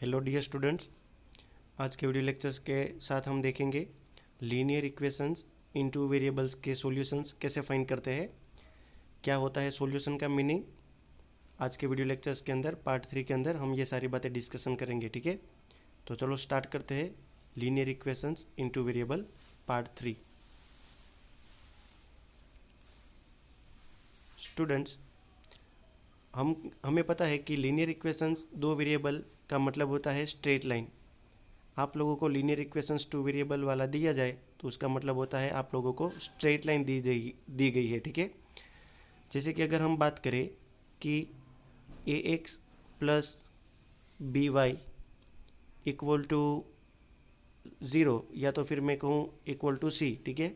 Hello dear students, आज के video lectures के साथ हम देखेंगे लीनियर इक्वेशंस इनटू वेरिएबल्स के सॉल्यूशंस कैसे फाइंड करते हैं, क्या होता है सॉल्यूशन का मीनिंग। आज के वीडियो लेक्चर्स के अंदर पार्ट 3 के अंदर हम ये सारी बातें डिस्कशन करेंगे। ठीक है, तो चलो स्टार्ट करते हैं linear equations into variable part 3। Students, हमें पता है कि लीनियर इक्वेशंस दो वेरिएबल का मतलब होता है स्ट्रेट लाइन। आप लोगों को लीनियर इक्वेशंस टू वेरिएबल वाला दिया जाए तो उसका मतलब होता है आप लोगों को स्ट्रेट लाइन दी गई है। ठीक है, जैसे कि अगर हम बात करें कि A X plus B Y equal to zero, या तो फिर मैं कहूँ इक्वल टू सी। ठीक है,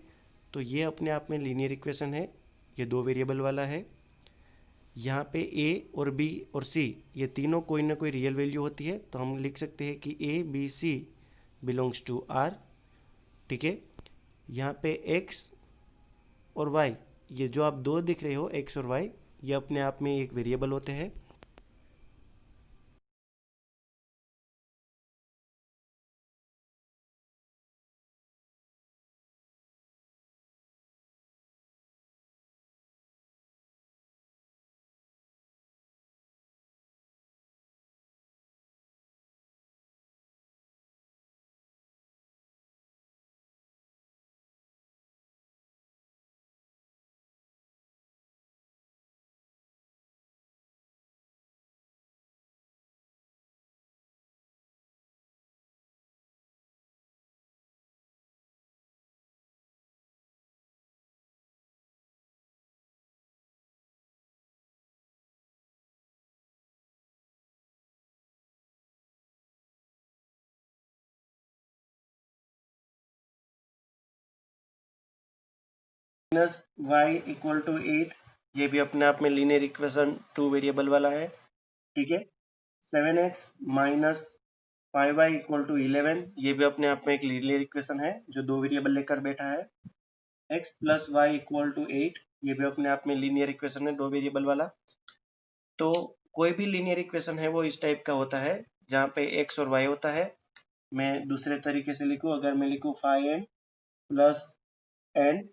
तो ये अपने आप में लीनियर इक्वेशन है, ये दो वेरिएबल वाला है। यहाँ पे ए और बी और सी ये तीनों कोई ना कोई रियल वैल्यू होती है, तो हम लिख सकते हैं कि A B C belongs to R. ठीक है, यहाँ पे एक्स और वाई, ये जो आप दो दिख रहे हो एक्स और वाई, ये अपने आप में एक वेरिएबल होते हैं। माइनस वाई इक्वल टू 8, ये भी अपने आप में लीनियर इक्वेशन टू वेरिएबल वाला है। ठीक है, 7x minus 5y equal to 11, ये भी अपने आप में एक लीनियर इक्वेशन है जो दो वेरिएबल लेकर बैठा है। x plus Y equal to 8, ये भी अपने आप में लीनियर इक्वेशन है दो वेरिएबल वाला। तो कोई भी लीनियर इक्वेशन है वो इस टाइप का होता है जहाँ पे x और y होता है। मैं दूसरे तरीके से लिखूँ, अगर मैं लिखूँ 5m plus n,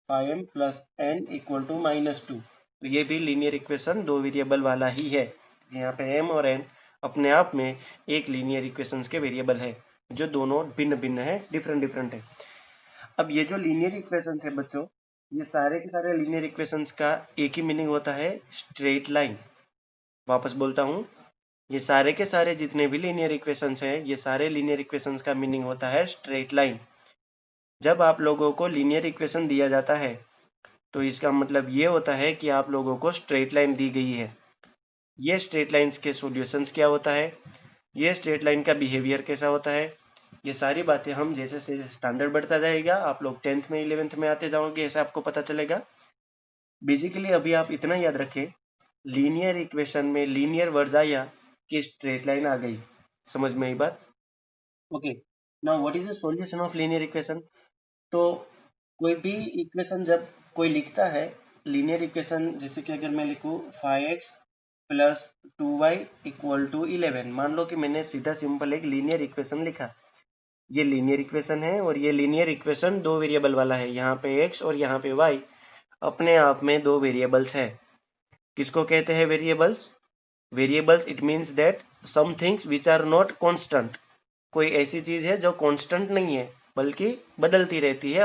5m plus n equal to -2, तो ये भी लीनियर इक्वेशन दो वेरिएबल वाला ही है। यहाँ पे m और n अपने आप में एक लीनियर इक्वेशंस के वेरिएबल है जो दोनों भिन्न भिन्न है, डिफरेंट डिफरेंट है। अब ये जो लीनियर इक्वेशंस है बच्चों, ये सारे के सारे लीनियर इक्वेशंस का एक ही मीनिंग होता है, स्ट्रेट लाइन। वापस बोलता हूँ, ये सारे के सारे जितने भी लीनियर इक्वेशंस हैं, ये सारे लीनियर इक्वेशंस का मीनिंग होता है स्ट्रेट लाइन। जब आप लोगों को लीनियर इक्वेशन दिया जाता है तो इसका मतलब ये होता है कि आप लोगों को स्ट्रेट लाइन दी गई है। ये स्ट्रेट लाइंस के सॉल्यूशंस क्या होता है, ये स्ट्रेट लाइन का बिहेवियर कैसा होता है, ये सारी बातें हम जैसे जैसे स्टैंडर्ड बढ़ता जाएगा, आप लोग 10th में 11th में आते जाओगे, ऐसे आपको पता चलेगा। बेसिकली अभी आप इतना याद रखें, लीनियर इक्वेशन में लीनियर वर्ड्स आया कि स्ट्रेट लाइन आ गई। समझ में आई बात? Okay, now what is the solution of linear equation. तो कोई भी इक्वेशन जब कोई लिखता है, लीनियर इक्वेशन, जैसे कि अगर मैं लिखूँ 5x plus 2y equal to 11, मान लो कि मैंने सीधा सिंपल एक लीनियर इक्वेशन लिखा। ये लीनियर इक्वेशन है और ये लीनियर इक्वेशन दो वेरिएबल वाला है, यहाँ पे x और यहाँ पे y अपने आप में दो वेरिएबल्स है। किसको कहते हैं variables? Variables it means that some things which are not constant. कोई ऐसी चीज है जो कांस्टेंट नहीं है बल्कि बदलती रहती है,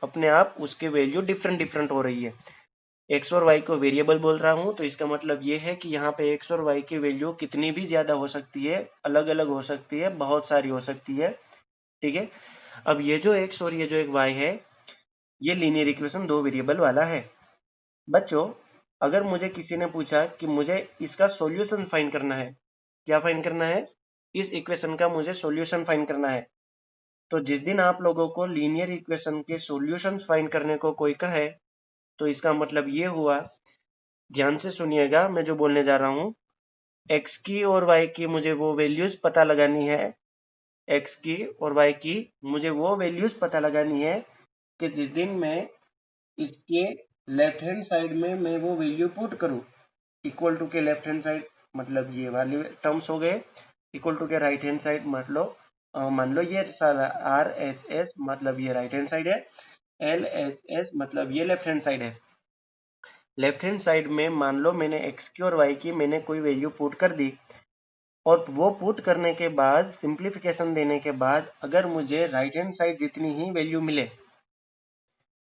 अपने आप उसके वैल्यू डिफरेंट डिफरेंट हो रही है। एक्स और वाई को वेरिएबल बोल रहा हूँ तो इसका मतलब ये है कि यहाँ पे एक्स और वाई की वैल्यू कितनी भी ज्यादा हो सकती है, अलग अलग हो सकती है, बहुत सारी हो सकती है। ठीक है, अब ये जो एक्स और ये जो एक वाई है, ये लीनियर इक्वेशन दो वेरिएबल वाला है। बच्चों, अगर मुझे किसी ने पूछा कि मुझे इसका सॉल्यूशन फाइंड करना है, क्या फाइंड करना है, इस इक्वेशन का मुझे सॉल्यूशन फाइंड करना है, तो जिस दिन आप लोगों को लीनियर इक्वेशन के सॉल्यूशंस फाइंड करने को कोई कहे, तो इसका मतलब ये हुआ, ध्यान से सुनिएगा मैं जो बोलने जा रहा हूँ, x की और y की मुझे वो वैल्यूज पता लगानी है, x की और y की मुझे वो वैल्यूज पता लगानी है कि जिस दिन मैं इसके लेफ्ट हैंड साइड में मैं वो वैल्यू पुट करूँ, इक्वल टू के लेफ्ट हैंड साइड, मतलब ये वाले टर्म्स हो गए। इक्वल टू के राइट हैंड साइड मान लो ये सारा RHS मतलब ये राइट हैंड साइड है, LHS मतलब ये लेफ्ट हैंड साइड है। लेफ्ट हैंड साइड में मान लो मैंने x की और y की मैंने कोई वैल्यू पुट कर दी, और वो पुट करने के बाद सिंप्लीफिकेशन देने के बाद अगर मुझे राइट हैंड साइड जितनी ही वैल्यू मिले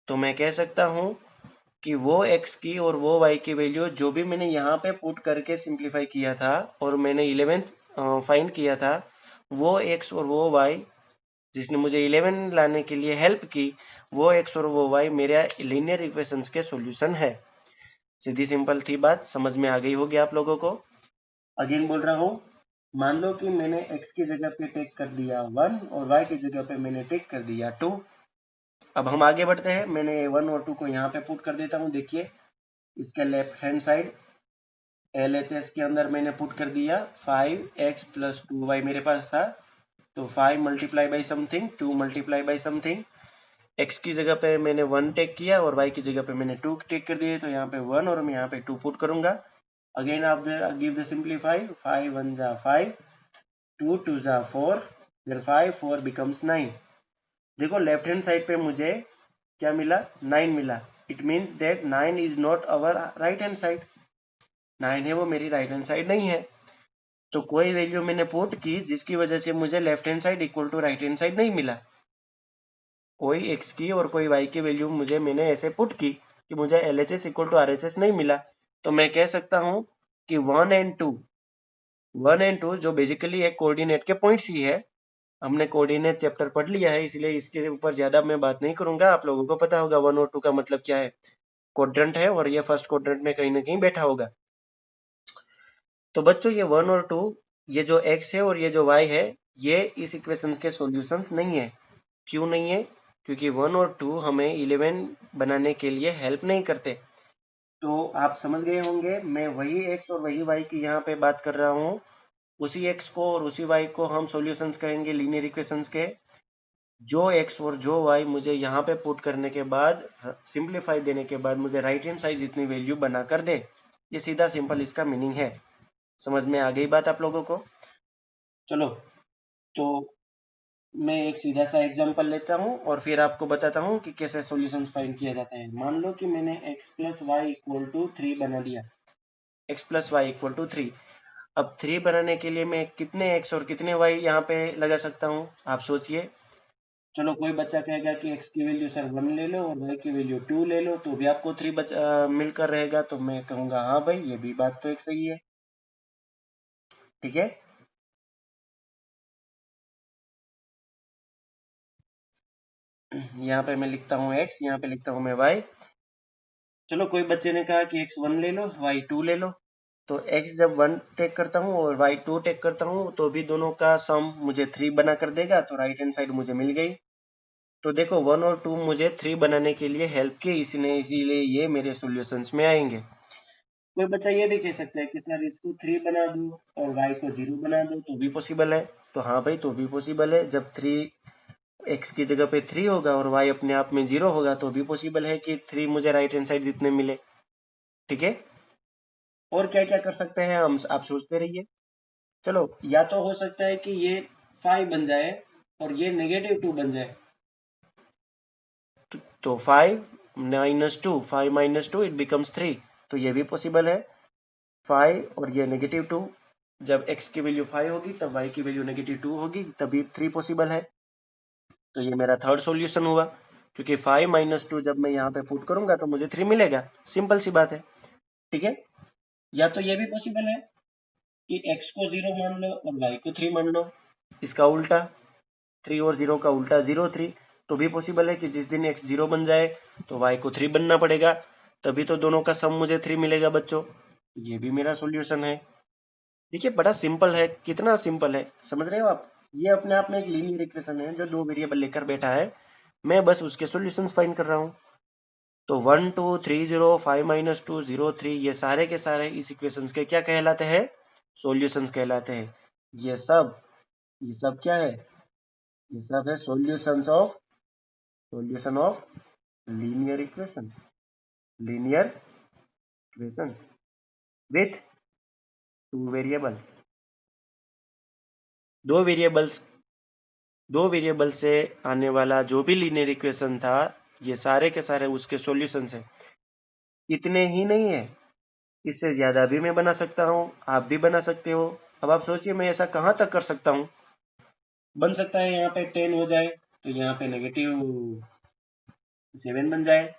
तो मैं कह सकता हूं कि वो x की और वो y की वैल्यू जो भी मैंने यहाँ पे पुट करके सिंप्लीफाई किया था और मैंने 11th फाइंड किया था, वो x और वो y जिसने मुझे 11 लाने के लिए हेल्प की, वो x और वो y मेरे लीनियर इक्वेशंस के सॉल्यूशन है। सीधी सिंपल थी बात, समझ में आ गई होगी आप लोगों को। अगेन बोल रहा हूँ, मान लो कि मैंने x की जगह पे टेक कर दिया 1 और y की जगह पे मैंने टेक कर दिया 2। अब हम आगे बढ़ते हैं, मैंने 1 और 2 को यहाँ पे पुट कर देता हूँ। देखिए इसके लेफ्ट हैंड साइड LHS के अंदर मैंने पुट कर दिया 5x प्लस 2y मेरे पास था, तो 5 multiply by something 2 multiply by something. x की जगह पे मैंने 1 टेक किया और y की जगह पे मैंने 2 टेक कर दिए, तो यहाँ पे 1 और मैं यहाँ पे 2 पुट करूंगा। अगेन आप गिव द सिंप्लीफाई, 5 1 जा 5, 2 2 जा 4, फिर 5 4 बिकम्स 9। देखो लेफ्ट हैंड साइड पे मुझे क्या मिला, 9 मिला। It means that 9 is not our right hand side, 9 है वो मेरी राइट हैंड साइड नहीं है। तो कोई वैल्यू मैंने पुट की जिसकी वजह से मुझे left hand side equal to right hand side नहीं मिला। कोई x की और कोई y की वैल्यू मैंने ऐसे पुट की कि मुझे LHS इक्वल टू RHS नहीं मिला, तो मैं कह सकता हूं कि 1 एंड 2 जो बेसिकली एक कोऑर्डिनेट के पॉइंट्स ही है। हमने कोऑर्डिनेट चैप्टर पढ़ लिया है, इसलिए इसके ऊपर ज्यादा मैं बात नहीं करूंगा। आप लोगों को पता होगा 1 और 2 का मतलब क्या है, क्वाड्रेंट है और ये फर्स्ट क्वाड्रेंट में कहीं ना कहीं बैठा होगा। तो बच्चों ये 1 और 2, ये जो x है और ये जो y है, ये इस इक्वेशंस के सॉल्यूशंस नहीं है। क्यों नहीं है? क्योंकि 1 और 2 हमें 11 बनाने के लिए हेल्प नहीं करते। तो आप समझ गए होंगे, मैं वही x और वही y की यहाँ पे बात कर रहा हूँ। उसी x को और उसी y को हम सॉल्यूशंस कहेंगे लीनियर इक्वेशंस के। जो x और जो y मुझे यहाँ पे पुट करने के बाद, सिंप्लीफाई देने के बाद मुझे राइट हैंड साइड जितनी वैल्यू बना कर दे। ये सीधा सिंपल इसका मीनिंग है। समझ में आ गई बात आप लोगों को? चलो, तो मैं एक सीधा सा एग्जांपल लेता हूँ और फिर आपको बताता हूँ कि कैसे सॉल्यूशंस फाइंड किया जाता है। मान लो कि मैंने x plus Y equal to 3 बना दिया, x plus Y equal to 3। अब 3 बनाने के लिए मैं कितने x और कितने y यहाँ पे लगा सकता हूँ, आप सोचिए। चलो कोई बच्चा कहेगा कि x की वैल्यू सर 1 ले लो और y की वैल्यू 2 ले लो, तो भी आपको 3 मिलकर रहेगा। तो मैं कहूँगा हाँ भाई, ये भी बात तो एक सही है। ठीक है, यहाँ पे मैं लिखता हूँ x, यहाँ पे लिखता हूँ मैं y। चलो कोई बच्चे ने कहा कि x 1 ले लो, y 2 ले लो। तो x जब 1 टेक करता हूँ और y 2 टेक करता हूँ तो भी दोनों का सम मुझे 3 बना कर देगा, तो राइट हैंड साइड मुझे मिल गई। तो देखो 1 और 2 मुझे 3 बनाने के लिए हेल्प की, इसने इसीलिए ये मेरे सॉल्यूशंस में आएंगे। कोई बच्चा ये भी कह सकता है कि सर इसको 3 बना दो और y को 0 बना दो, तो भी पॉसिबल है। तो हाँ भाई, तो भी पॉसिबल है। जब 3 x की जगह पे 3 होगा और y अपने आप में 0 होगा, तो भी पॉसिबल है कि 3 मुझे राइट हैंड साइड जितने मिले। ठीक है, और क्या क्या कर सकते हैं हम, आप सोचते रहिए। चलो, या तो हो सकता है कि ये 5 बन जाए और ये -2 बन जाए। तो 5 माइनस टू इट बिकम्स 3, तो ये भी पॉसिबल है। 5 और ये -2, जब x की वैल्यू 5 होगी तब y की वैल्यू -2 होगी, तभी 3 पॉसिबल है। तो ये मेरा थर्ड सॉल्यूशन हुआ, क्योंकि 5 माइनस 2 जब मैं यहाँ पे पुट करूंगा तो मुझे 3 मिलेगा। सिंपल सी बात है। ठीक है, या तो ये भी पॉसिबल है कि x को 0 मान लो और y को 3 मान लो। इसका उल्टा, 3 और 0 का उल्टा 0 3, तो भी पॉसिबल है कि जिस दिन x 0 बन जाए तो y को 3 बनना पड़ेगा, तभी तो दोनों का सम मुझे 3 मिलेगा बच्चों। ये भी मेरा सॉल्यूशन है। देखिए बड़ा सिंपल है, कितना सिंपल है, समझ रहे हो आप? ये अपने आप में एक लीनियर इक्वेशन है जो 2 वेरिएबल लेकर बैठा है, मैं बस उसके सॉल्यूशंस फाइंड कर रहा हूँ। तो 1 2 3 0 5 माइनस 2 0 3, ये सारे के सारे इस इक्वेशंस के क्या कहलाते हैं? सॉल्यूशंस कहलाते हैं। ये सब क्या है? ये सब है solution of linear equations with 2 variables. दो वेरिएबल से आने वाला जो भी लीनियर इक्वेशन था, ये सारे के सारे उसके सॉल्यूशन है। इतने ही नहीं है, इससे ज्यादा भी मैं बना सकता हूँ, आप भी बना सकते हो। अब आप सोचिए मैं ऐसा कहाँ तक कर सकता हूँ। बन सकता है यहाँ पे 10 हो जाए तो यहाँ पे -7 बन जाए,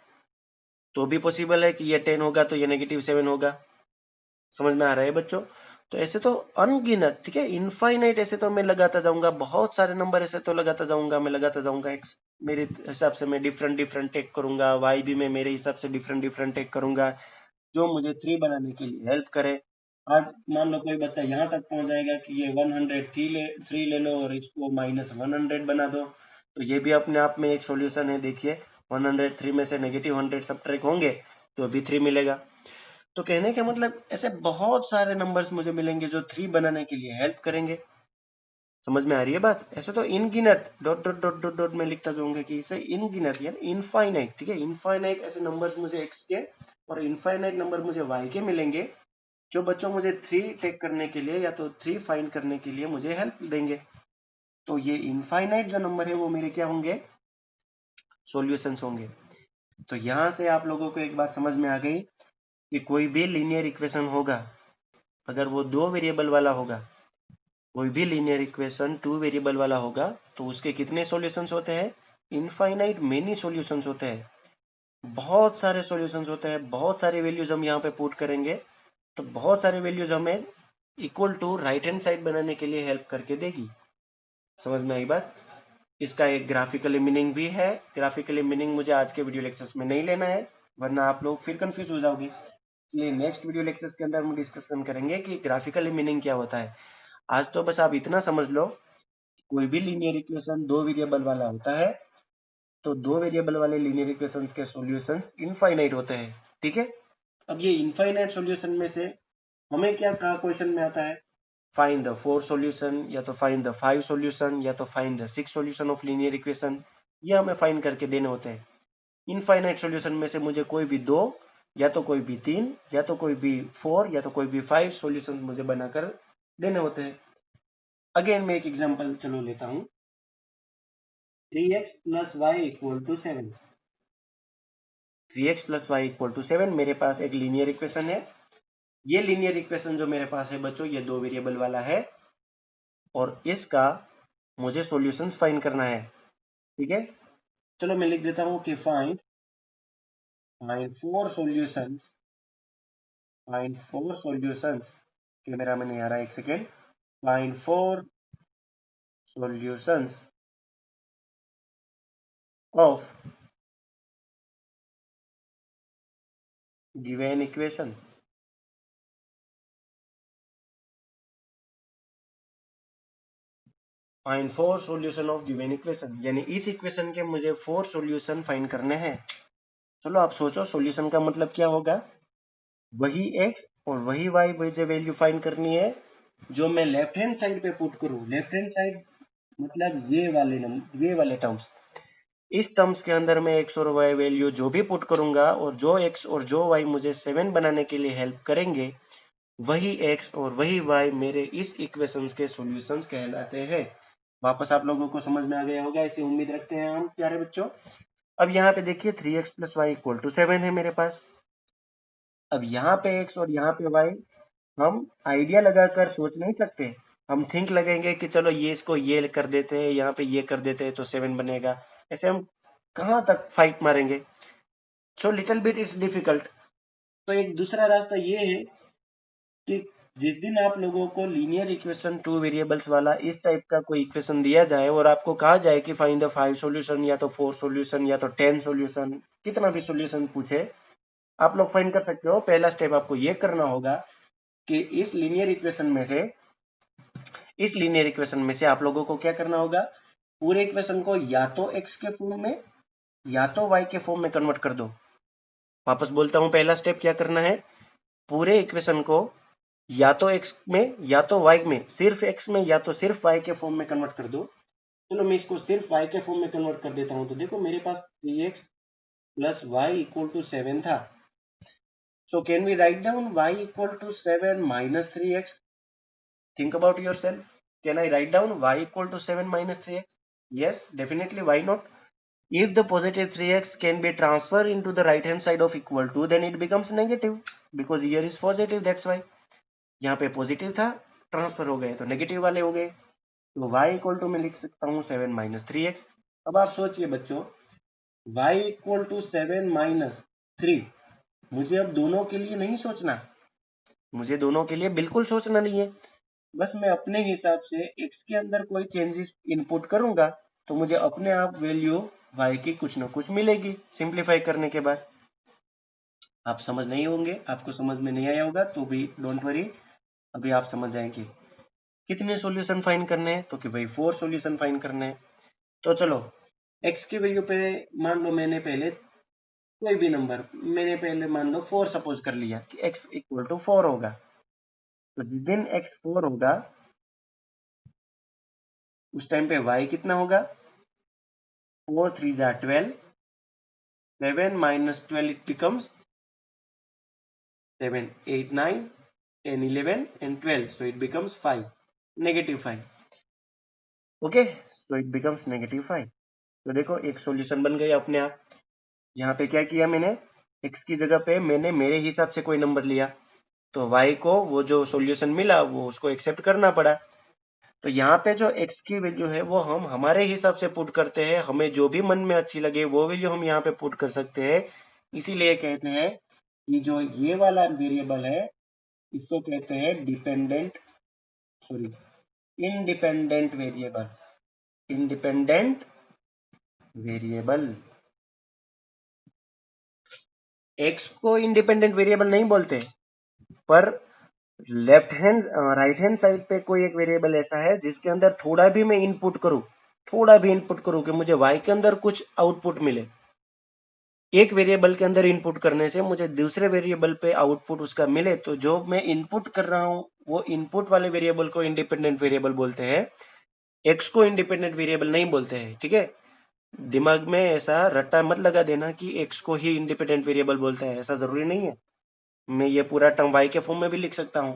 तो भी पॉसिबल है कि ये 10 होगा तो ये -7 होगा। समझ में आ रहा है बच्चों? तो ऐसे तो अनगिनत, ठीक है, इनफाइनाइट ऐसे तो मैं लगाता जाऊंगा, बहुत सारे नंबर ऐसे तो लगाता जाऊंगा, मैं लगाता जाऊंगा। एक्स मेरे हिसाब से मैं डिफरेंट डिफरेंट टेक करूंगा, वाई भी मैं मेरे हिसाब से डिफरेंट डिफरेंट टेक करूंगा, जो मुझे 3 बनाने के लिए हेल्प करे। आज मान लो कोई बच्चा यहाँ तक पहुंच जाएगा कि ये 103 ले लो और इसको -100 बना दो, तो ये भी अपने आप में एक सॉल्यूशन है। देखिए 103 में से -100 सब्ट्रैक्ट होंगे तो भी 3 मिलेगा। तो कहने का मतलब ऐसे बहुत सारे नंबर्स मुझे मिलेंगे जो 3 बनाने के लिए हेल्प करेंगे। समझ में आ रही है बात? ऐसे तो इनगिनत dot dot dot dot dot में लिखता जाऊंगा कि इसे इनगिनत यानी इनफाइनाइट, ठीक है, इनफाइनाइट ऐसे नंबर्स मुझे एक्स के और इनफाइनाइट नंबर मुझे वाई के मिलेंगे, जो बच्चों मुझे 3 टेक करने के लिए या तो 3 फाइंड करने के लिए मुझे हेल्प देंगे। तो ये इनफाइनाइट जो नंबर है वो मेरे क्या होंगे, सॉल्यूशंस होंगे। तो यहां से आप लोगों को एक बात समझ में आ गई कि कोई भी लीनियर इक्वेशन होगा, अगर वो 2 वेरिएबल वाला होगा, कोई भी लीनियर इक्वेशन 2 वेरिएबल वाला होगा, तो उसके कितने सॉल्यूशंस होते हैं, इनफाइनाइट मेनी सॉल्यूशंस होते हैं। बहुत सारे सॉल्यूशंस होते हैं, बहुत सारी वैल्यूज हम यहाँ पे पुट करेंगे, तो बहुत सारे वैल्यूज हमें equal to right hand side बनाने के लिए हेल्प करके देगी। समझ में आई बात? इसका एक ग्राफिकली मीनिंग भी है। ग्राफिकली मीनिंग मुझे आज के वीडियो लेक्चर्स में नहीं लेना है, वरना आप लोग फिर कंफ्यूज हो जाओगे। इसलिए नेक्स्ट वीडियो लेक्चर्स के अंदर हम डिस्कशन करेंगे कि ग्राफिकली मीनिंग क्या होता है। आज तो बस आप इतना समझ लो, कोई भी लीनियर इक्वेशन 2 वेरिएबल वाला होता है, तो 2 वेरिएबल वाले लीनियर इक्वेशंस के सॉल्यूशंस इनफाइनाइट होते हैं, ठीक है। अब ये इनफाइनाइट सॉल्यूशन में से हमें क्या कहा क्वेश्चन में आता है, फाइंड द 4 सॉल्यूशन, या तो फाइंड द 5 सॉल्यूशन, या तो find the 6 solution of linear equation. ये हमें फाइंड करके देने होते हैं। इनफाइनाइट सॉल्यूशन में से मुझे कोई भी 2, या तो कोई भी 3, या तो कोई भी 4, या तो कोई भी 5 सॉल्यूशन मुझे बनाकर देने होते हैं। अगेन मैं एक एग्जांपल चलो लेता हूँ, 3x + y = 7। 3x + y = 7 मेरे पास एक लीनियर इक्वेशन है। ये लीनियर इक्वेशन जो मेरे पास है बच्चों, ये 2 वेरिएबल वाला है और इसका मुझे सॉल्यूशंस फाइंड करना है, ठीक है। चलो मैं लिख देता हूँ कि फाइंड 4 सॉल्यूशंस, कैमरा में नहीं आ रहा है, एक second. Find 4 solutions of given equation. Find 4 solution of given equation, यानी इस इक्वेशन के मुझे 4 सॉल्यूशन फाइंड करने हैं। चलो आप सोचो सॉल्यूशन का मतलब क्या होगा, वही x और वही y मुझे वैल्यू फाइंड करनी है जो मैं लेफ्ट हैंड साइड पे पुट करूं। लेफ्ट हैंड साइड मतलब ये वाले टर्म्स, इस टर्म्स के अंदर मैं x और y वैल्यू जो भी पुट करूंगा और जो x और जो y मुझे 7 बनाने के लिए हेल्प करेंगे, वही x और वही y मेरे इस इक्वेशंस के सॉल्यूशंस कहलाते हैं। वापस आप लोगों को समझ में आ गया होगा, ऐसी उम्मीद रखते हैं हम प्यारे बच्चों। अब यहाँ पे देखिए 3x + y = 7 है मेरे पास। अब यहाँ पे x और यहाँ पे y हम आइडिया लगाकर सोच नहीं सकते, हम थिंक लगेंगे कि चलो ये इसको ये कर देते हैं, यहाँ पे ये कर देते हैं तो 7 बनेगा। ऐसे हम कहाँ तक फाइट मारेंगे, so little bit is difficult. तो एक दूसरा रास्ता ये है कि जिस दिन आप लोगों को लीनियर इक्वेशन 2 वेरिएबल्स वाला इस टाइप का कोई इक्वेशन दिया जाए और आपको कहा जाए कि फाइंड द 5 सॉल्यूशन, या तो 4 सॉल्यूशन, या तो 10 सॉल्यूशन, कितना भी सॉल्यूशन पूछे, आप लोग फाइंड कर सकते हो। पहला स्टेप आपको ये करना होगा कि इस लीनियर इक्वेशन में से आप लोगों को क्या करना होगा, पूरे इक्वेशन को या तो x के फॉर्म में या तो y के फॉर्म में कन्वर्ट कर दो। वापस बोलता हूं, पहला स्टेप क्या करना है, पूरे इक्वेशन को या तो x में या तो y में, सिर्फ x में या तो सिर्फ y के फॉर्म में कन्वर्ट कर दो। चलो मैं इसको सिर्फ y के फॉर्म में कन्वर्ट कर देता हूं। तो देखो मेरे पास 3x + y = 7 था। So can we write down y = 7 - 3x? Think about yourself. Can I write down y equal to 7 minus 3x? Yes, definitely. Why not? If the positive 3x can be transferred into the right hand side of equal to, then it becomes negative because here is positive. That's why यहाँ पे positive था, transfer हो गए तो negative वाले हो गए। तो y इक्वल टू मैं लिख सकता हूँ 7 माइनस 3x। अब आप सोचिए बच्चों, y इक्वल टू 7 माइनस 3, मुझे अब दोनों के लिए नहीं सोचना, मुझे दोनों के लिए बिल्कुल सोचना नहीं है। बस मैं अपने हिसाब से x के अंदर कोई चेंजेस इनपुट करूंगा तो मुझे अपने आप वैल्यू y की कुछ ना कुछ मिलेगी सिंप्लीफाई करने के बाद। आप समझ नहीं होंगे, आपको समझ में नहीं आया होगा तो भी डोंट वरी, अभी आप समझ जाएंगे। कितने सॉल्यूशन फाइंड करने हैं तो कि भाई 4 सॉल्यूशन फाइंड करने हैं। तो चलो x की वैल्यू पे मान लो मैंने पहले कोई भी नंबर, मैंने पहले मान लो 4 सपोज कर लिया कि x इक्वल टू 4 होगा। तो जिस दिन x 4 होगा उस टाइम पे y कितना होगा? 4 3 जा 12, 7 minus 12 it becomes 7 8 9 10 11 and 12, so it becomes 5, negative 5. Okay, so it becomes negative 5. तो देखो एक सॉल्यूशन बन गया अपने आप। यहाँ पे क्या किया मैंने, x की जगह पे मैंने मेरे हिसाब से कोई नंबर लिया तो y को वो जो सॉल्यूशन मिला वो उसको एक्सेप्ट करना पड़ा। तो यहाँ पे जो x की वैल्यू है वो हम हमारे हिसाब से पुट करते हैं, हमें जो भी मन में अच्छी लगे वो वैल्यू हम यहाँ पे पुट कर सकते हैं। इसीलिए कहते हैं कि जो ये वाला वेरिएबल है इसको कहते हैं dependent, sorry independent variable, independent variable. x को इंडिपेंडेंट वेरिएबल नहीं बोलते, पर left hand right hand side पे कोई एक वेरिएबल ऐसा है जिसके अंदर थोड़ा भी मैं इनपुट करूं, थोड़ा भी इनपुट करूं कि मुझे y के अंदर कुछ आउटपुट मिले, एक वेरिएबल के अंदर इनपुट करने से मुझे दूसरे वेरिएबल पे आउटपुट उसका मिले, तो जो मैं इनपुट कर रहा हूं वो इनपुट वाले वेरिएबल को इंडिपेंडेंट वेरिएबल बोलते हैं, एक्स को इंडिपेंडेंट वेरिएबल नहीं बोलते हैं। ठीक है, दिमाग में ऐसा रट्टा मत लगा देना कि एक्स को ही इंडिपेंडेंट वेरिएबल बोलते हैं, ऐसा जरूरी नहीं है। मैं ये पूरा टर्म वाई के फॉर्म में भी लिख सकता हूँ।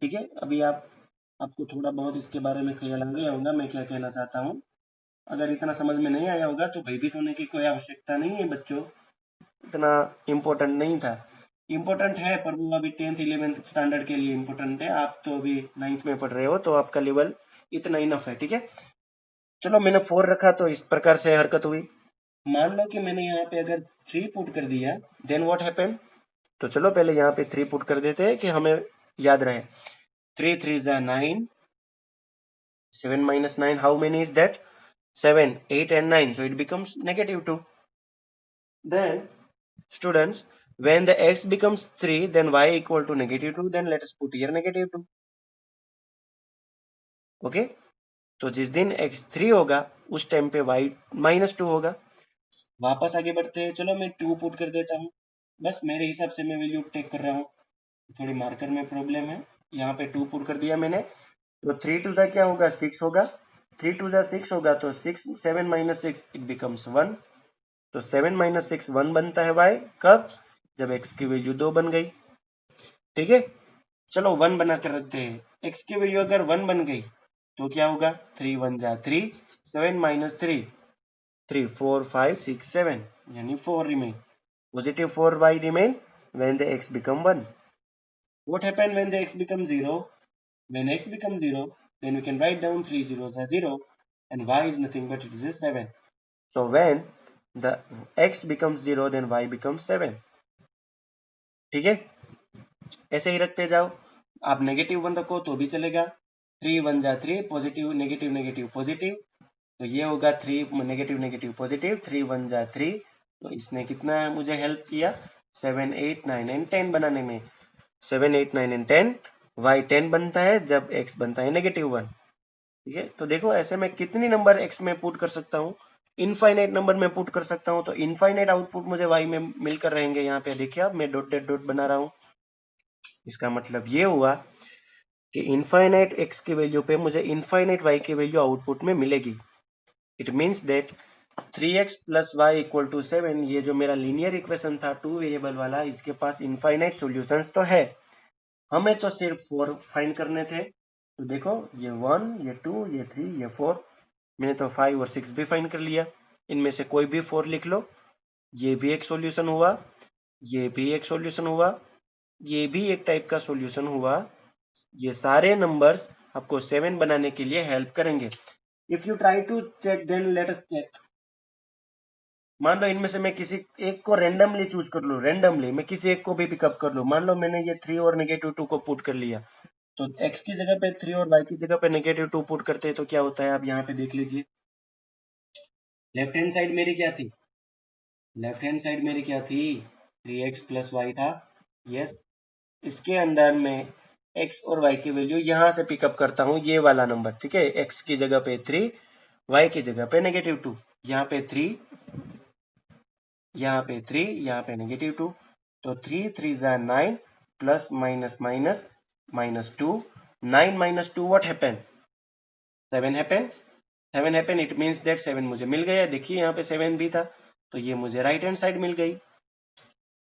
ठीक है, अभी आपको थोड़ा बहुत इसके बारे में ख्याल आ गया होगा मैं क्या कहना चाहता हूँ। अगर इतना समझ में नहीं आया होगा तो भयभीत होने की कोई आवश्यकता नहीं है बच्चों, इतना इम्पोर्टेंट नहीं था। इम्पोर्टेंट है पर वो अभी 10th 11th स्टैंडर्ड के लिए इम्पोर्टेंट है, आप तो अभी 9th में पढ़ रहे हो तो आपका लेवल इतना इनफ है। ठीक है, चलो मैंने 4 रखा तो इस प्रकार से हरकत हुई। मान लो कि मैंने यहाँ पे अगर 3 पुट कर दिया, देन व्हाट हैपन? तो चलो पहले यहाँ पे 3 पुट कर देते हैं कि हमें याद रहे। 3 3 जा 9, 7 minus 9, how many is that? 7 8 and 9, so it becomes negative 2. Then students, when the x becomes 3 then y equal to negative 2, then let us put here negative 2. Okay, तो जिस दिन x 3 होगा उस टाइम पे y माइनस 2 होगा। वापस आगे बढ़ते हैं, चलो मैं 2 पुट कर देता हूँ, बस मेरे हिसाब से मैं वैल्यू टेक कर रहा हूँ, थोड़ी मार्कर में प्रॉब्लम है। यहाँ पे 2 पुट कर दिया मैंने, तो 3 2 जा क्या होगा 6 होगा, 3 2 जा 6 होगा, तो 6 7 minus 6 इट बिकम्स 1, तो 7 minus 6 1 बनता है y, कब? जब x की वैल्यू 2 बन गई। ठीक है, चलो 1 बना कर रखते हैं, x की वैल्यू अगर 1 बन गई तो क्या होगा, 3 1 जा 3, 7 minus 3 3 4 5 6 7, यानी 4 remain, positive 4y remain when the x become 1. What happened when the x becomes 0? When x becomes 0, then we can write down 3 zeros are 0 and y is nothing but it is a 7. So when the x becomes 0 then y becomes 7. ठीक है, ऐसे ही रखते जाओ, आप negative 1 रखो तो भी चलेगा, 3 1 जा 3, पॉजिटिव नेगेटिव नेगेटिव पॉजिटिव, तो ये होगा 3 नेगेटिव नेगेटिव पॉजिटिव, 3 1 जा 3, तो इसने कितना मुझे हेल्प किया 7 8 9 एंड 10 बनाने में। 7 8 9 एंड 10, y 10 बनता है जब x बनता है नेगेटिव 1। ठीक है, तो देखो ऐसे में कितनी नंबर x में पुट कर सकता हूँ, इनफाइनाइट नंबर में पुट कर सकता हूँ, तो इनफाइनाइट आउटपुट मुझे y में मिलकर रहेंगे। यहाँ पे देखिए अब मैं डॉटेड डॉट बना रहा हूँ, इसका मतलब ये हुआ कि इनफाइनाइट x की वैल्यू पे मुझे इनफाइनाइट y की वैल्यू आउटपुट में मिलेगी। It means that 3x plus y equal to 7, ये जो मेरा लीनियर इक्वेशन था 2 वेरिएबल वाला, इसके पास इनफाइनाइट सॉल्यूशंस तो है, हमें तो सिर्फ 4 फाइंड करने थे। तो देखो ये 1, ये 2, ये 3, ये 4, मैंने तो 5 और 6 भी फाइंड कर लिया। इनमें से कोई भी 4 लिख लो। ये भी एक सॉल्यूशन हुआ, ये भी एक सॉल्यूशन हुआ, ये भी एक टाइप का सॉल्यूशन हुआ। ये सारे नंबर्स आपको 7 बनाने के लिए हेल्प करेंगे। If you try to check then let us check. मान लो इनमें से मैं किसी एक को रेंडमली चूज कर लूं, रेंडमली मैं किसी एक को भी पिकअप कर लूं। मान लो मैंने ये 3 और -2 को पुट कर लिया, तो x की जगह पे 3 और y की जगह पे -2 पुट करते हैं तो क्या होता है, आप यहाँ पे देख लीजिए। लेफ्ट हैंड साइड मेरी क्या थी, लेफ्ट हैंड साइड मेरी क्या थी, 3x प्लस वाई था। यस, इसके अंदर मैं x और y की वैल्यू यहाँ से पिकअप करता हूँ, ये वाला नंबर, ठीक है। x की जगह पे 3, y की जगह पे -2, यहाँ पे 3, यहाँ पे 3, यहाँ पे -2, तो 3 3 जा 9, plus minus minus -2, 9 - 2 what happen, 7 happen, 7 happen, it means that 7 मुझे मिल गया। देखिए यहाँ पे 7 भी था, तो ये मुझे राइट हैंड साइड मिल गई।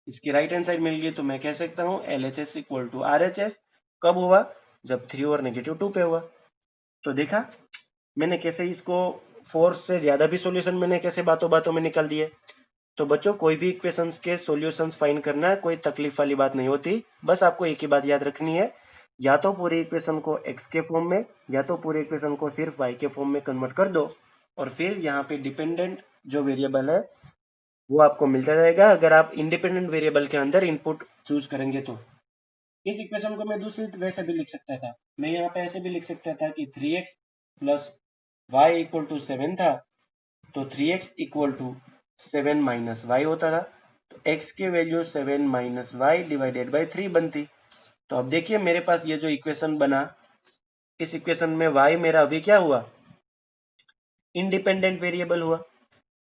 इसकी राइट हैंड साइड मिल गई तो मैं कह सकता हूँ LHS इक्वल टू RHS। कब हुआ, जब 3 और -2 पे हुआ। तो देखा मैंने कैसे इसको 4 से ज्यादा भी सॉल्यूशन मैंने कैसे बातों बातों में निकाल दिए। तो बच्चों कोई भी इक्वेशंस के सॉल्यूशंस फाइंड करना कोई तकलीफ वाली बात नहीं होती। बस आपको एक ही बात याद रखनी है, या तो पूरे इक्वेशन को x के फॉर्म में, या तो पूरे इक्वेशन को सिर्फ y के फॉर्म में कन्वर्ट कर दो, और फिर यहाँ पे डिपेंडेंट जो वेरिएबल है वो आपको मिलता जाएगा, अगर आप इंडिपेंडेंट वेरिएबल के अंदर इनपुट चूज करेंगे तो। इस इक्वेशन को मैं दूसरी वैसे भी लिख सकता था, मैं यहाँ पे ऐसे भी लिख सकता था कि 3x plus Y equal to 7 था, तो 3x equal to 7 minus Y होता था, तो x की value 7 minus Y divided by 3 बनती। तो अब देखिए मेरे पास ये जो इक्वेशन बना, इस इक्वेशन में y मेरा अभी क्या हुआ, इंडिपेंडेंट वेरिएबल हुआ।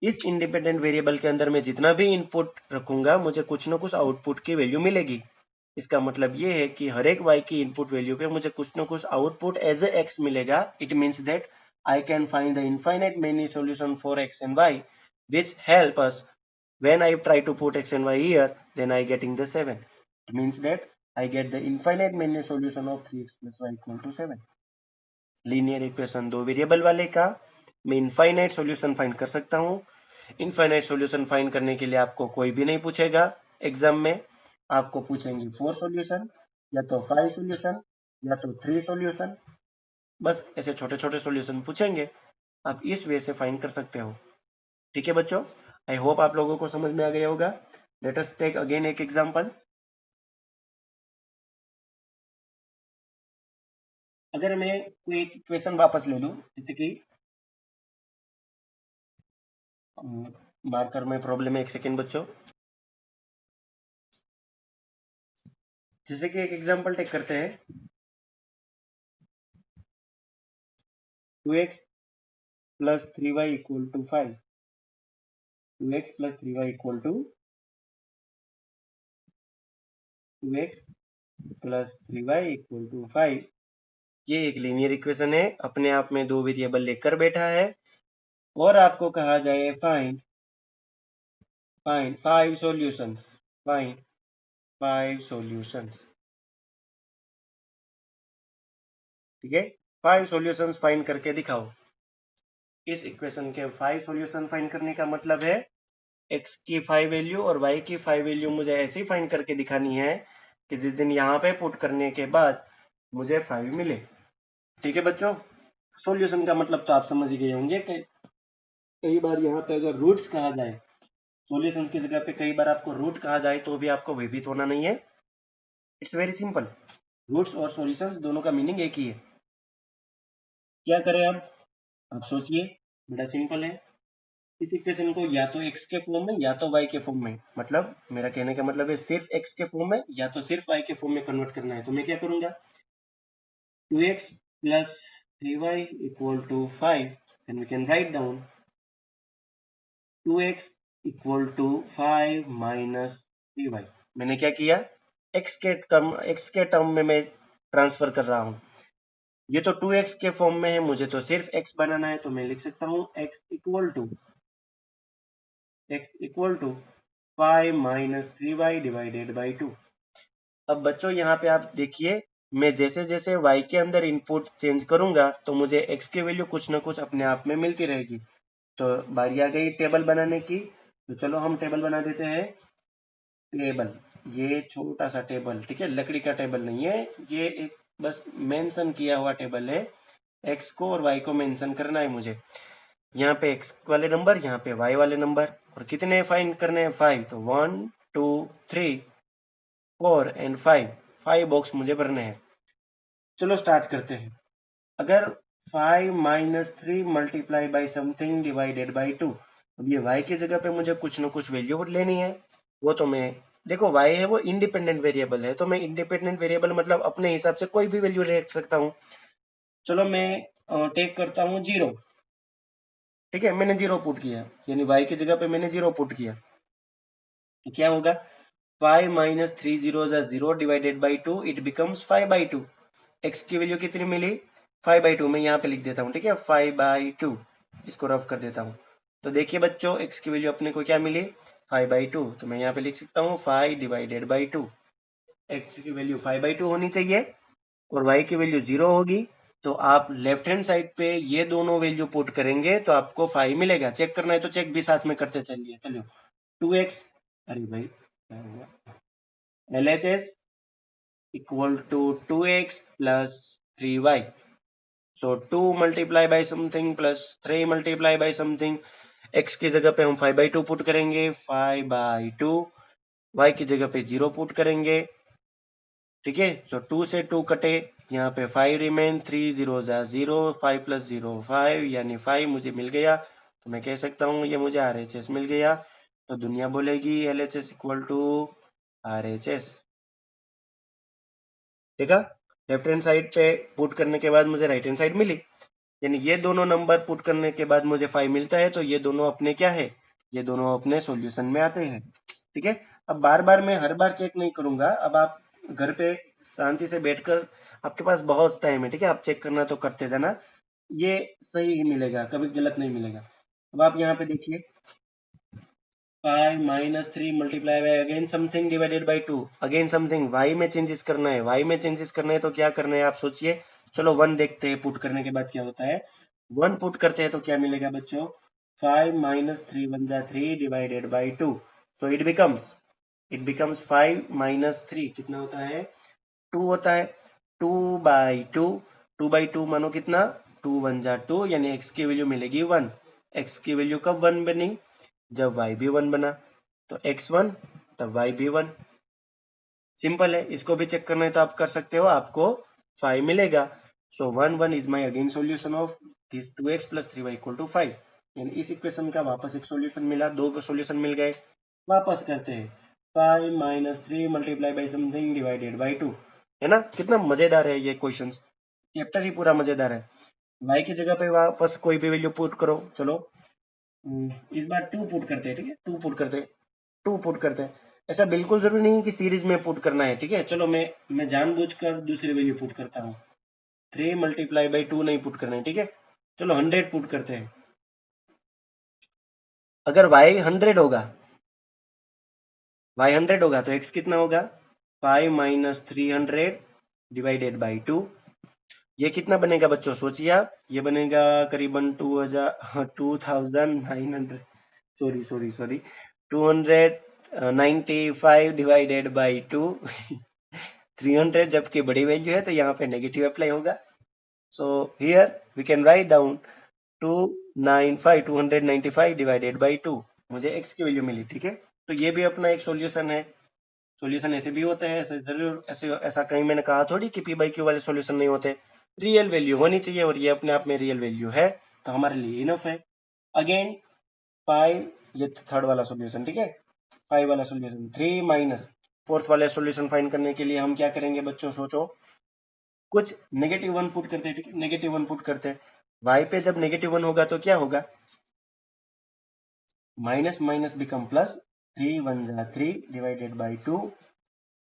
इस इंडिपेंडेंट वेरिएबल के अंदर मैं जितना भी इनपुट रखूंगा मुझे कुछ ना कुछ आउटपुट की वैल्यू मिलेगी। इसका मतलब ये है कि हर एक y की इनपुट वैल्यू पे मुझे कुछ ना कुछ आउटपुट एज ए x मिलेगा। It means that I can find the infinite many solution for x and y which help us when I try to put x and y here, then I getting the 7. It means that I get the infinite many solution of 3x plus y equal to 7. Linear equation दो variable वाले का मैं infinite solution find कर सकता हूँ। Infinite solution find करने के लिए आपको कोई भी नहीं पूछेगा एग्जाम में, आपको पूछेंगे 4 सॉल्यूशन, या तो 5 सॉल्यूशन, या तो 3 सॉल्यूशन, बस ऐसे छोटे छोटे सॉल्यूशन पूछेंगे, आप इस वे से फाइंड कर सकते हो। ठीक है बच्चों, आई होप आप लोगों को समझ में आ गया होगा। लेट अस टेक अगेन एक एग्जांपल। अगर मैं कोई एक इक्वेशन वापस ले लूं, जैसे कि मार्कर में प्रॉब्लम है, एक सेकेंड बच्चों। जैसे कि एक एग्जांपल टेक करते हैं, 2x plus 3y equal to 5, 2x plus 3y equal to 2x plus 3y equal to 5। ये एक लीनियर इक्वेशन है, अपने आप में दो वेरिएबल लेकर बैठा है, और आपको कहा जाए find find 5 solutions, find 5 solutions. ठीक है, 5 सॉल्यूशंस फाइंड करके दिखाओ। इस इक्वेशन के 5 सॉल्यूशन फाइंड करने का मतलब है x की 5 वैल्यू और y की 5 वैल्यू मुझे ऐसी फाइंड करके दिखानी है कि जिस दिन यहाँ पे पुट करने के बाद मुझे 5 मिले। ठीक है बच्चों, सॉल्यूशन का मतलब तो आप समझ ही गए होंगे कि कई बार यहाँ पे अगर रूट्स कहा जाए, सॉल्यूशंस की जगह पे कई बार आपको रूट कहा जाए तो भी आपको भयभीत होना नहीं है। इट्स वेरी सिंपल, रूट्स और सॉल्यूशंस दोनों का मीनिंग एक ही है। क्या करें अब, आप सोचिए, बड़ा सिंपल है। इस इक्वेशन को या तो x के फॉर्म में या तो y के फॉर्म में, मतलब मेरा कहने का मतलब है सिर्फ x के फॉर्म में या तो सिर्फ y के फॉर्म में कन्वर्ट करना है। तो मैं क्या करूंगा, 2x plus 3y equal to 5, then we can write down 2x equal to 5 minus 3y। मैंने क्या किया, x के टर्म में मैं ट्रांसफर कर रहा हूं। ये तो 2x के फॉर्म में है, मुझे तो सिर्फ x बनाना है, तो मैं लिख सकता हूं x equal to 5 minus 3y divided by 2। अब बच्चों यहाँ पे आप देखिए, मैं जैसे जैसे y के अंदर इनपुट चेंज करूंगा तो मुझे x की वैल्यू कुछ ना कुछ अपने आप में मिलती रहेगी। तो बारी आ गई टेबल बनाने की, तो चलो हम टेबल बना देते हैं। टेबल, ये छोटा सा टेबल, ठीक है, लकड़ी का टेबल नहीं है, ये एक बस मेंशन किया हुआ टेबल है। x को और y को मेंशन करना है मुझे। यहाँ पे x वाले नंबर, यहाँ पे y वाले नंबर, और कितने फाइंड करने हैं? 5। तो 1 2 3 4 एंड 5 बॉक्स मुझे भरने हैं। चलो स्टार्ट करते हैं। अगर 5 minus 3 multiply by something divided by 2, अब ये y की जगह पे मुझे कुछ ना कुछ वैल्यू लेनी है। वो तो मैं, देखो y है वो इंडिपेंडेंट वेरिएबल है, तो मैं इंडिपेंडेंट वेरिएबल मतलब अपने हिसाब से कोई भी वैल्यू ले सकता हूँ। चलो मैं टेक करता हूँ 0। ठीक है, मैंने 0 पुट किया, यानी y की जगह पे मैंने 0 पुट किया, तो क्या होगा? 5 minus 3 zero 0 divided by 2, it becomes 5/2। x की वैल्यू कितनी मिली? 5/2। मैं यहाँ पे लिख देता हूँ, ठीक है, 5/2, इसको रफ कर देता हूँ। तो देखिए बच्चों, x की वैल्यू अपने को क्या मिली? 5/2। तो मैं यहाँ पे लिख सकता हूँ 5 डिवाइडेड बाई 2। x की वैल्यू 5/2 होनी चाहिए और y की वैल्यू 0 होगी। तो आप लेफ्ट हैंड साइड पे ये दोनों वैल्यू पुट करेंगे तो आपको 5 मिलेगा। चेक करना है तो चेक भी साथ में करते चलिए। चलिए 2x, अरे भाई क्या हुआ, LHS equal to 2x plus 3y. So 2 multiply by something plus 3 multiply by something. x की जगह पे हम 5/2 पुट करेंगे, 5/2। y की जगह पे 0 पुट करेंगे, ठीक है। तो 2 से 2 कटे, यहाँ पे 5 रिमेन, 3 0 0, 5 प्लस 0 5, यानी 5 मुझे मिल गया। तो मैं कह सकता हूँ ये मुझे RHS मिल गया। तो दुनिया बोलेगी LHS इक्वल टू RHS। देखा, लेफ्ट हैंड साइड पे पुट करने के बाद मुझे राइट हैंड साइड मिली, यानी ये दोनों नंबर पुट करने के बाद मुझे 5 मिलता है, तो ये दोनों अपने क्या है? ये दोनों अपने सॉल्यूशन में आते हैं, ठीक है। अब बार बार मैं हर बार चेक नहीं करूंगा, अब आप घर पे शांति से बैठकर, आपके पास बहुत टाइम है, ठीक है, आप चेक करना तो करते जाना, ये सही ही मिलेगा, कभी गलत नहीं मिलेगा। अब आप यहाँ पे देखिए, 5 minus 3 multiply by again something divided by 2, again something, y में चेंजेस करना है, y में चेंजेस करना है, तो क्या करना है आप सोचिए। चलो 1 देखते हैं पुट करने के बाद क्या होता है। 1 पुट करते हैं तो क्या मिलेगा बच्चों? 5 माइनस 3 1 जा 3 डिवाइडेड बाय 2, तो इट बिकम्स 5 माइनस 3 कितना होता है? 2 होता है। 2/2, 2/2 मानो कितना? 2 1 जा 2, यानी x की वैल्यू मिलेगी 1। x की वैल्यू कब 1 बनी? जब y भी 1 बना। तो x 1 तब y भी 1। सिंपल है, इसको भी चेक करना है तो आप कर सकते हो, आपको 5 मिलेगा। So 1 1 is my again solution of this 2x plus 3y equal to 5। यानी इस इक्वेशन का वापस एक सोल्यूशन मिला, दो सोल्यूशन मिल गए। वापस करते हैं, 5 minus 3 multiply by something divided by 2, है ना। कितना मजेदार है ये क्वेश्चन, चैप्टर ही पूरा मजेदार है। y की जगह पे वापस कोई भी वैल्यू पुट करो। चलो इस बार 2 पुट करते हैं, ठीक है, 2 पुट करते हैं, 2 पुट करते हैं। ऐसा बिल्कुल जरूरी नहीं है कि सीरीज में पुट करना है, ठीक है। चलो मैं जानबूझकर दूसरी वैल्यू पुट करता हूँ, 3 मल्टीप्लाई बाई 2 नहीं पुट करना है, ठीक है। चलो 100 पुट करते हैं। अगर y 100 होगा, तो x कितना होगा? 5 माइनस 300 डिवाइडेड बाई 2, ये कितना बनेगा बच्चों? सोचिए आप, ये बनेगा करीबन 2900, सॉरी 295 डिवाइडेड बाई 2। 300 जबकि बड़ी वैल्यू है तो यहाँ पे नेगेटिव अप्लाई होगा। So here we can write down 295 divided by 2, मुझे x की वैल्यू मिली, ठीक है। तो ये भी अपना एक सॉल्यूशन है। सॉल्यूशन ऐसे भी होते हैं, ऐसे जरूर ऐसा कहीं मैंने कहा थोड़ी कि p बाई क्यू वाले सॉल्यूशन नहीं होते। रियल वैल्यू होनी चाहिए और ये अपने आप में रियल वैल्यू है, तो हमारे लिए इनफ है। अगेन 5, ये थर्ड वाला सॉल्यूशन, ठीक है, 5 वाला सॉल्यूशन, 3 माइनस फोर्थ वाले सॉल्यूशन फाइंड करने के लिए हम क्या करेंगे बच्चों? सोचो, कुछ नेगेटिव 1 पुट करते हैं, ठीक है, नेगेटिव 1 पुट करते हैं। y पे जब नेगेटिव 1 होगा तो क्या होगा? माइनस माइनस बिकम प्लस, 3 1 जा 3 डिवाइडेड बाई 2,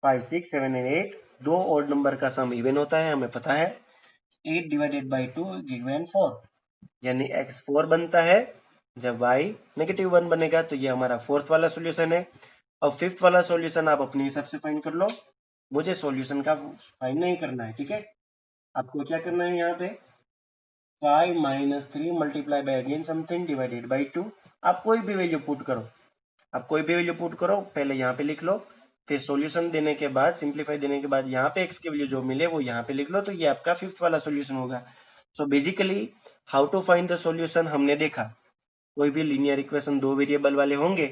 5 6 7 एंड 8, दो ऑड नंबर का सम इवन होता है, हमें पता है। 8 डिवाइडेड बाई 2 गिवन 4, यानी x 4 बनता है। जब y नेगेटिव 1 बनेगा तो ये हमारा फोर्थ वाला सॉल्यूशन है। अब फिफ्थ वाला सॉल्यूशन आप अपने हिसाब से फाइंड कर लो। मुझे सॉल्यूशन का फाइंड नहीं करना है, ठीक है। आपको क्या करना है यहाँ पे 5 - 3 multiply by again something divided by 2। आप कोई भी वैल्यू पुट करो, आप कोई भी वैल्यू पुट करो, पहले यहाँ पे लिख लो, फिर सॉल्यूशन देने के बाद, सिंप्लीफाई देने के बाद यहाँ पे एक्स की वैल्यू जो मिले वो यहाँ पे लिख लो, तो ये आपका फिफ्थ वाला सॉल्यूशन होगा। So basically how to find the solution हमने देखा। कोई भी लीनियर इक्वेशन दो वेरिएबल वाले होंगे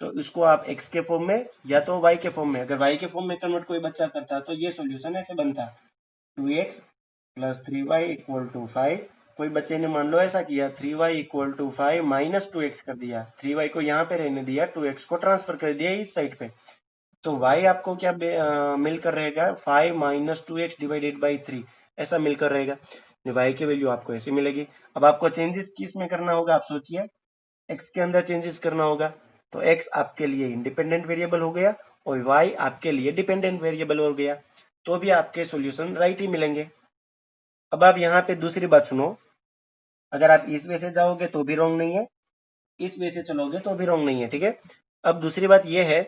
तो इसको आप x के फॉर्म में या तो y के फॉर्म में, अगर y के फॉर्म में कन्वर्ट कोई बच्चा करता तो ये सॉल्यूशन ऐसे बनता 2x plus 3y equal to 5। कोई बच्चे ने मान लो ऐसा किया 3y equal to 5 minus 2x कर दिया, 3y को यहाँ पे रहने दिया, 2x को ट्रांसफर कर दिया इस साइड पे, तो y आपको क्या मिलकर रहेगा 5 माइनस 2x डिवाइडेड बाई 3, ऐसा मिलकर रहेगा। y की वैल्यू आपको ऐसी मिलेगी। अब आपको चेंजेस किस में करना होगा, आप सोचिए, x के अंदर चेंजेस करना होगा, तो x आपके लिए इंडिपेंडेंट वेरिएबल हो गया और y आपके लिए डिपेंडेंट वेरिएबल हो गया, तो भी आपके सॉल्यूशन राइट ही मिलेंगे। अब आप यहाँ पे दूसरी बात सुनो, अगर आप इस वे से जाओगे तो भी रॉन्ग नहीं है, इस वे से चलोगे तो भी रॉन्ग नहीं है, ठीक है। अब दूसरी बात यह है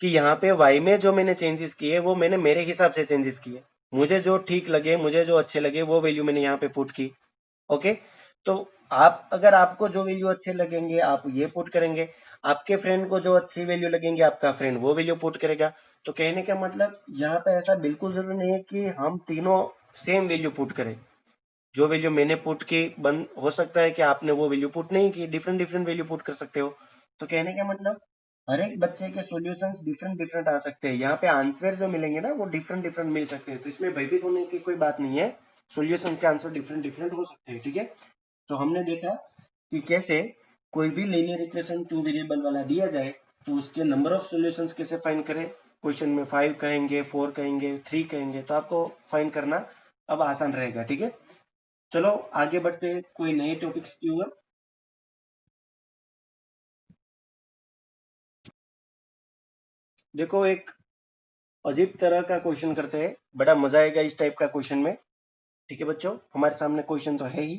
कि यहाँ पे y में जो मैंने चेंजेस किए वो मैंने मेरे हिसाब से चेंजेस किए, मुझे जो ठीक लगे, मुझे जो अच्छे लगे वो वैल्यू मैंने यहाँ पे पुट की। ओके, तो आप अगर आपको जो वैल्यू अच्छे लगेंगे आप ये पुट करेंगे, आपके फ्रेंड को जो अच्छी वैल्यू लगेंगे आपका फ्रेंड वो वैल्यू पुट करेगा। तो कहने का मतलब यहाँ पे ऐसा बिल्कुल जरूरी नहीं है कि हम तीनों सेम वैल्यू पुट करें। जो वैल्यू मैंने पुट की बन हो सकता है कि आपने वो वैल्यू पुट नहीं की, डिफरेंट डिफरेंट वैल्यू पुट कर सकते हो। तो कहने का मतलब हर एक बच्चे के सॉल्यूशंस डिफरेंट डिफरेंट आ सकते हैं, यहाँ पे आंसर जो मिलेंगे ना वो डिफरेंट डिफरेंट मिल सकते हैं, तो इसमें भयभीत होने की कोई बात नहीं है, सॉल्यूशन के आंसर डिफरेंट डिफरेंट हो सकते हैं, ठीक है। तो हमने देखा कि कैसे कोई भी लीनियर इक्वेशन टू वेरिएबल वाला दिया जाए तो उसके नंबर ऑफ सॉल्यूशंस कैसे फाइंड करें। क्वेश्चन में 5 कहेंगे, 4 कहेंगे, 3 कहेंगे, तो आपको फाइंड करना अब आसान रहेगा, ठीक है। चलो आगे बढ़ते हैं कोई नए टॉपिक्स की ओर। देखो एक अजीब तरह का क्वेश्चन करते हैं, बड़ा मजा आएगा इस टाइप का क्वेश्चन में, ठीक है बच्चों। हमारे सामने क्वेश्चन तो है ही।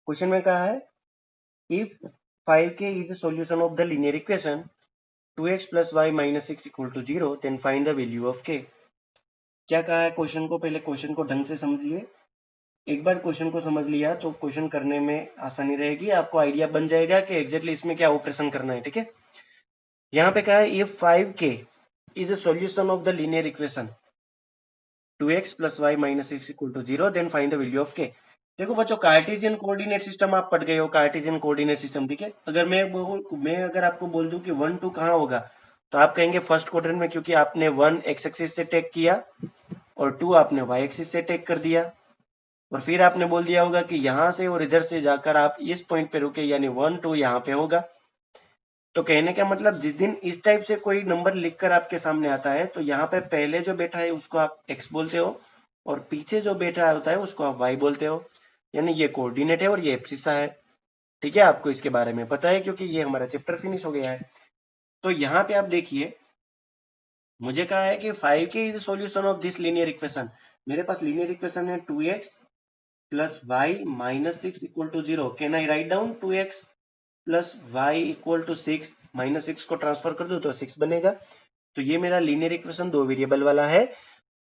क्वेश्चन में कहा है if 5k is a solution of the linear equation 2x plus y minus 6 equal to 0 then find the value of k। क्या कहा है क्वेश्चन को, पहले क्वेश्चन को ढंग से समझिए। एक बार क्वेश्चन को समझ लिया तो क्वेश्चन करने में आसानी रहेगी, आपको आइडिया बन जाएगा कि एग्जैक्टली इसमें क्या ऑपरेशन करना है, ठीक है। यहाँ पे कहा है if 5k is a solution of the linear equation 2x plus y minus 6 equal to 0 then find the value of k। देखो बच्चों कार्टेशियन कोऑर्डिनेट सिस्टम आप पढ़ गए हो, कार्टेशियन कोऑर्डिनेट सिस्टम, ठीक है। अगर मैं अगर आपको बोल दूं कि 1 2 कहाँ होगा, तो आप कहेंगे फर्स्ट क्वाड्रेंट में, क्योंकि आपने 1 एक्स एक्सिस से टेक किया और 2 आपने वाई एक्सिस से टेक कर दिया, और फिर आपने बोल दिया होगा कि यहाँ से और इधर से जाकर आप इस पॉइंट पे रुके, यानी 1 2 यहाँ पे होगा। तो कहने का मतलब जिस दिन इस टाइप से कोई नंबर लिखकर आपके सामने आता है तो यहाँ पे पहले जो बैठा है उसको आप x बोलते हो और पीछे जो बैठा होता है उसको आप y बोलते हो, यानी ये कोऑर्डिनेट है और ये एब्सिसा है, ठीक है। आपको इसके बारे में पता है क्योंकि ये हमारा चैप्टर फिनिश हो गया है। तो यहाँ पे आप देखिए मुझे कहा है कि 5k is solution of this linear equation. मेरे पास लीनियर इक्वेशन है 2x plus Y minus 6 equal to 0। Can I write down 2x plus Y equal to 6, minus 6 को ट्रांसफर कर दो तो 6 बनेगा। तो ये मेरा लीनियर इक्वेशन दो वेरिएबल वाला है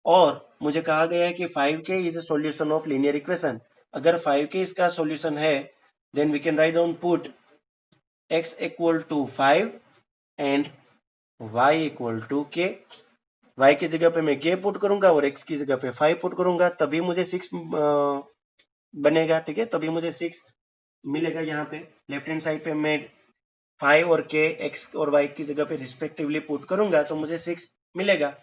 और मुझे कहा गया है कि 5k is a solution of linear equation. अगर 5k इसका सॉल्यूशन है then we can write down put x equal to 5 and y equal to k। y की जगह पे मैं k पुट करूंगा और x की जगह पे 5 पुट करूंगा, तभी मुझे 6 बनेगा, ठीक है। तभी मुझे 6 मिलेगा। यहाँ पे लेफ्ट हैंड साइड पे मैं 5 और k x और y की जगह पे रिस्पेक्टिवली पुट करूंगा तो मुझे 6 मिलेगा।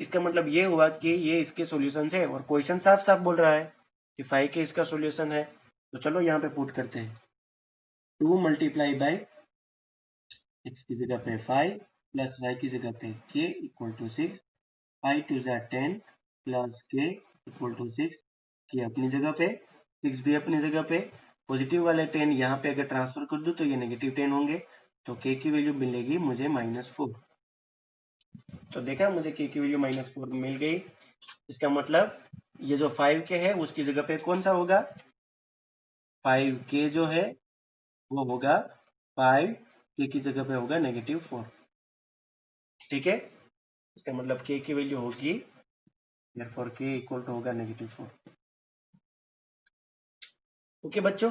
इसका मतलब ये हुआ कि ये इसके सॉल्यूशन है और क्वेश्चन साफ साफ बोल रहा है कि 5k इसका सॉल्यूशन है। तो चलो यहाँ पे पुट करते हैं 2 मल्टीप्लाई बाई x की जगह पे 5 प्लस y की जगह पे k equal to 6, 5 2 10 plus k equal to 6, k अपनी जगह पे 6 भी अपनी जगह पे, पॉजिटिव वाले 10 यहाँ पे अगर ट्रांसफर कर दूं तो ये नेगेटिव 10 होंगे, तो k की वैल्यू मिलेगी मुझे -4। तो देखा मुझे k की वैल्यू -4 मिल गई। इसका मतलब ये जो 5k है उसकी जगह पे कौन सा होगा, 5k जो है वो होगा 5k की जगह पे होगा -4, ठीक है। इसका मतलब k की वैल्यू होगी, therefore k इक्वल टू होगा -4। ओके बच्चों,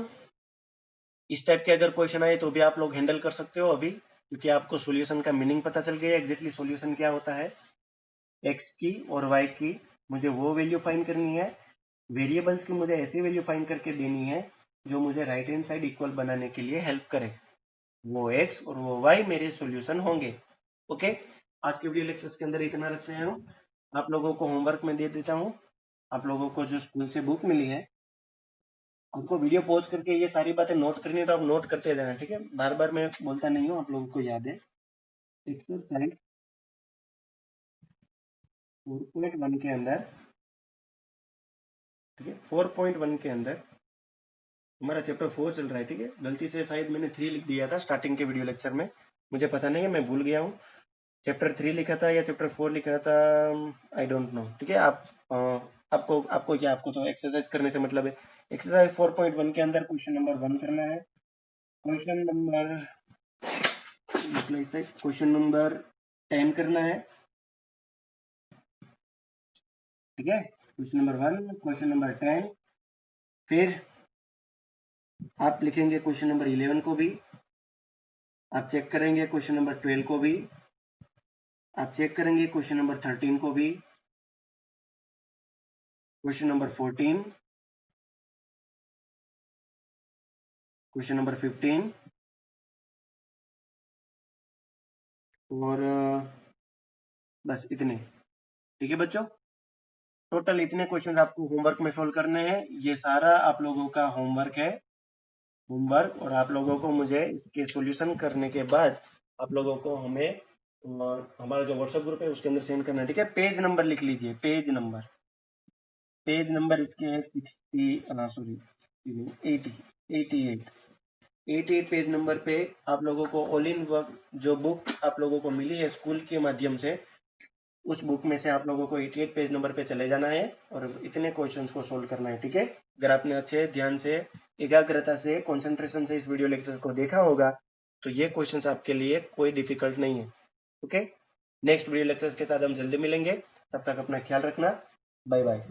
इस टाइप के अगर क्वेश्चन आए तो भी आप लोग हैंडल कर सकते हो अभी, क्योंकि आपको सॉल्यूशन का मीनिंग पता चल गया एग्जैक्टली सॉल्यूशन क्या होता है। x की और y की मुझे वो वैल्यू फाइंड करनी है, वेरिएबल्स की मुझे ऐसी वैल्यू फाइंड करके देनी है जो मुझे राइट हैंड साइड इक्वल बनाने के लिए हेल्प करे। वो x और वो y मेरे सॉल्यूशन होंगे। ओके, आज के वीडियो लेक्चर्स के अंदर इतना रखते हैं हम। आप लोगों को होमवर्क में दे देता हूँ। आप लोगों को जो स्कूल से बुक मिली है, आपको वीडियो पॉज करके ये सारी बातें नोट करनी है, तो आप नोट करते जाना, ठीक है। बार बार मैं बोलता नहीं हूँ, आप लोगों को याद है। एक्सरसाइज 4.1 के अंदर, ठीक है, 4.1 के अंदर हमारा चैप्टर 4 चल रहा है, ठीक है। गलती से शायद मैंने 3 लिख दिया था स्टार्टिंग के वीडियो लेक्चर में, मुझे पता नहीं है, मैं भूल गया हूँ। चैप्टर 3 लिखा था या चैप्टर 4 लिखा था, आई डोंट नो, ठीक है। आपको आपको क्या, आपको तो एक्सरसाइज करने से मतलब है। एक्सरसाइज 4.1 के अंदर क्वेश्चन नंबर 1 करना है। क्वेश्चन नंबर 10 करना है, ठीक है। क्वेश्चन नंबर 1, क्वेश्चन नंबर 10, फिर आप लिखेंगे क्वेश्चन नंबर 11 को भी, आप चेक करेंगे क्वेश्चन नंबर 12 को भी, आप चेक करेंगे क्वेश्चन नंबर 13 को भी, क्वेश्चन नंबर 14, क्वेश्चन नंबर 15 और बस इतने, ठीक है बच्चों। टोटल इतने क्वेश्चन आपको होमवर्क में सोल्व करने हैं। ये सारा आप लोगों का होमवर्क है, होमवर्क। और आप लोगों को मुझे इसके सॉल्यूशन करने के बाद आप लोगों को हमें हमारा जो व्हाट्सएप ग्रुप है उसके अंदर सेंड करना है, ठीक है। पेज नंबर लिख लीजिए, पेज नंबर इसके है 88 पेज नंबर पे आप लोगों को ऑल इन वर्क जो बुक आप लोगों को मिली है स्कूल के माध्यम से, उस बुक में से आप लोगों को 88 पेज नंबर पे चले जाना है और इतने क्वेश्चंस को सोल्व करना है, ठीक है। अगर आपने अच्छे ध्यान से, एकाग्रता से, कंसंट्रेशन से इस वीडियो लेक्चर को देखा होगा तो ये क्वेश्चंस आपके लिए कोई डिफिकल्ट नहीं है। ओके, नेक्स्ट वीडियो लेक्चर्स के साथ हम जल्दी मिलेंगे, तब तक अपना ख्याल रखना। Bye bye.